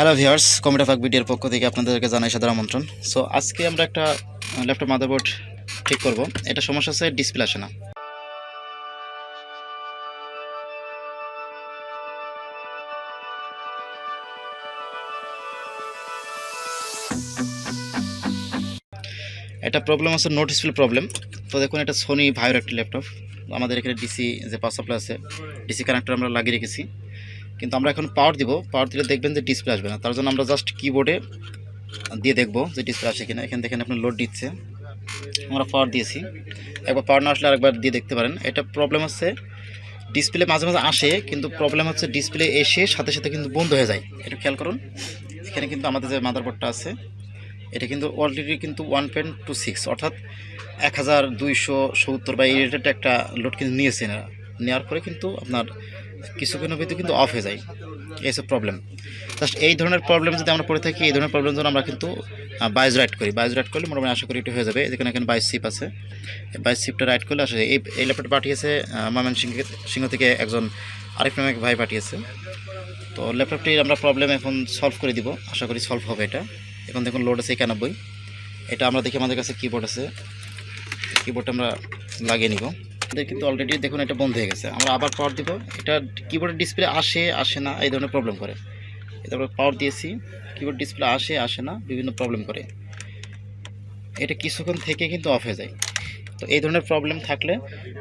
Hello viewers, comedy ফাক ভিডিওর পক্ষ থেকে আপনাদেরকে জানাই সাদর আমন্ত্রণ। সো আজকে আমরা একটা ল্যাপটপ মাদারবোর্ড ঠিক করব। এটা সমস্যা হচ্ছে ডিসপ্লে আসে না। এটা প্রবলেম হচ্ছে নো ডিসপ্লে প্রবলেম। তো দেখুন, এটা সোনি ভাইয়ের একটা ল্যাপটপ। আমাদের এখানে ডিসি যে পাওয়ার সাপ্লাই আছে, ডিসি কানেক্টর আমরা লাগিয়ে রেখেছি, কিন্তু আমরা এখন পাওয়ার দিব। পাওয়ার দিলে দেখবেন যে ডিসপ্লে আসবে না। তার জন্য আমরা জাস্ট কিবোর্ডে দিয়ে দেখবো যে ডিসপ্লে আসে কিনা। এখান থেকে আপনার লোড দিচ্ছে, আমরা পাওয়ার দিয়েছি। একবার পাওয়ার না আসলে আরেকবার দিয়ে দেখতে পারেন। এটা প্রবলেম হচ্ছে ডিসপ্লে মাঝে মাঝে আসে, কিন্তু প্রবলেম হচ্ছে ডিসপ্লে এসে সাথে সাথে কিন্তু বন্ধ হয়ে যায়। এটা খেয়াল করুন। এখানে কিন্তু আমাদের যে মাদারবোর্ডটা আছে, এটা কিন্তু অলরেডি কিন্তু 1.26 অর্থাৎ 1270 বা এই রেটেড একটা লোড কিন্তু নিয়েছে। নেওয়ার পরে কিন্তু আপনার কিছুক্ষণের ভিতরে কিন্তু অফ হয়ে যায়। এইসব প্রবলেম, জাস্ট এই ধরনের প্রবলেম যদি আমরা পড়ে থাকি, এই ধরনের প্রবলেম যখন আমরা কিন্তু বাইজ রাইট করি, বাইজ রাইট করলে মোটামুটি আশা করি এটা হয়ে যাবে। এখানে এখানে বাইজ সিপ আছে, বাইজ সিপটা রাইট করলে আসলে এই ল্যাপটপ পাঠিয়েছে ময়মনসিংহ থেকে একজন আরিফ নামে এক ভাই পাঠিয়েছে। তো ল্যাপটপটির আমরা প্রবলেম এখন সলভ করে দিব, আশা করি সলভ হবে এটা। এখন দেখুন লোড আছে 91। এটা আমরা দেখি আমাদের কাছে কিবোর্ড আছে, কিবোর্ডটা আমরা লাগিয়ে নিব। কিন্তু অলরেডি দেখুন এটা বন্ধ হয়ে গেছে। আমরা আবার পাওয়ার দিব, এটা কিবোর্ডের ডিসপ্লে আসে না, এই ধরনের প্রবলেম করে। তারপরে পাওয়ার দিয়েছি, কিবোর্ড ডিসপ্লে আসে না, বিভিন্ন প্রবলেম করে। এটা কিছুক্ষণ থেকে কিন্তু অফ হয়ে যায়। তো এই ধরনের প্রবলেম থাকলে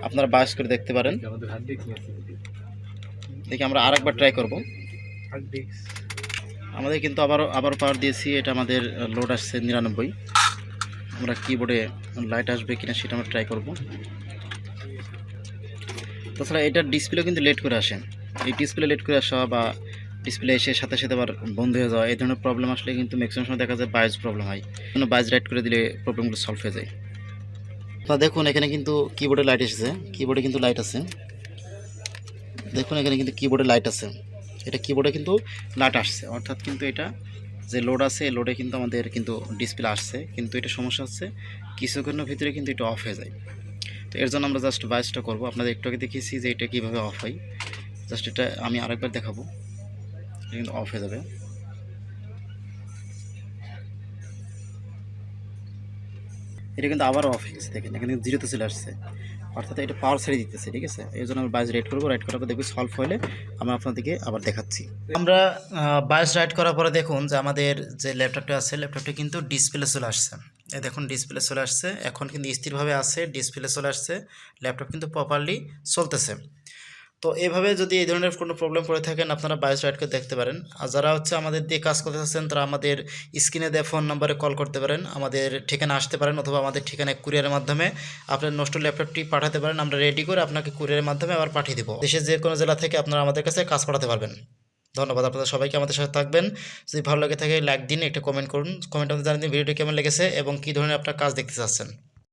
আপনারা বাস করে দেখতে পারেন। দেখি আমরা আরেকবার ট্রাই করব। আমাদের কিন্তু আবার পাওয়ার দিয়েছি, এটা আমাদের লোড আসছে 99। আমরা কিবোর্ডে লাইট আসবে কিনা সেটা আমরা ট্রাই করব। তাছাড়া এটার ডিসপ্লে কিন্তু লেট করে আসে। এই ডিসপ্লে লেট করে আসা বা ডিসপ্লে এসে সাথে সাথে আবার বন্ধ হয়ে যাওয়া, এই ধরনের প্রবলেম আসলে কিন্তু ম্যাক্সিমাম সময় দেখা যায় বায়োস প্রবলেম হয়। বায়োস রাইট করে দিলে প্রবলেমগুলো সলভ হয়ে যায়। তো দেখুন এখানে কিন্তু কিবোর্ডে লাইট এসেছে, কিবোর্ডে কিন্তু লাইট আছে। দেখুন এখানে কিন্তু কিবোর্ডে লাইট আছে, এটা কিবোর্ডে কিন্তু লাইট আসছে, অর্থাৎ কিন্তু এটা যে লোড আছে এই লোডে কিন্তু আমাদের কিন্তু ডিসপ্লে আসছে, কিন্তু এটা সমস্যা হচ্ছে কিছুক্ষণের ভিতরে কিন্তু এটা অফ হয়ে যায়। তো এর জন্য আমরা জাস্ট বায়োসটা করবো। আপনাদের একটু আগে দেখিয়েছি যে এটা কীভাবে অফ হয়, জাস্ট এটা আমি আরেকবার দেখাবো। কিন্তু অফ হয়ে যাবে। এটা কিন্তু আবার অফ হয়ে গেছে, দেখেন এখানে জিরোতে চলে আসছে, অর্থাৎ এটা পাওয়ার ছেড়ে দিতেছে। ঠিক আছে, এই জন্য আমরা বায়োস রাইট করবো। রাইট করার পর দেখবি সলভ হলে আমরা আপনাদেরকে আবার দেখাচ্ছি। আমরা বায়োস রাইট করার পরে দেখুন যে আমাদের যে ল্যাপটপটা আছে, ল্যাপটপটা কিন্তু ডিসপ্লে চলে আসছে। এই দেখুন ডিসপ্লে চলে আসছে, এখন কিন্তু স্থিরভাবে আছে, ডিসপ্লে চলে আসছে, ল্যাপটপ কিন্তু প্রপারলি চলতেছে। তো এইভাবে যদি এই ধরনের কোনো প্রবলেম পড়ে থাকেন, আপনারা বায়োস রাইট করে দেখতে পারেন। আর যারা হচ্ছে আমাদের দিয়ে কাজ করতে চাচ্ছেন, তারা আমাদের স্ক্রিনে দেওয়া ফোন নাম্বারে কল করতে পারেন, আমাদের ঠিকানা আসতে পারেন, অথবা আমাদের ঠিকানায় কুরিয়ারের মাধ্যমে আপনার নষ্ট ল্যাপটপটি পাঠাতে পারেন। আমরা রেডি করে আপনাকে কুরিয়ারের মাধ্যমে আবার পাঠিয়ে দেবো। দেশের যে কোনো জেলা থেকে আপনারা আমাদের কাছে কাজ পাঠাতে পারবেন। ধন্যবাদ আপনাদের সবাইকে, আমাদের সাথে থাকবেন। যদি ভালো লাগে থাকে লাইক দিন, একটা কমেন্ট করুন, কমেন্টের মধ্যে জানিয়ে দিন ভিডিওটি কেমন লেগেছে এবং কী ধরনের আপনার কাজ দেখতে চাচ্ছেন।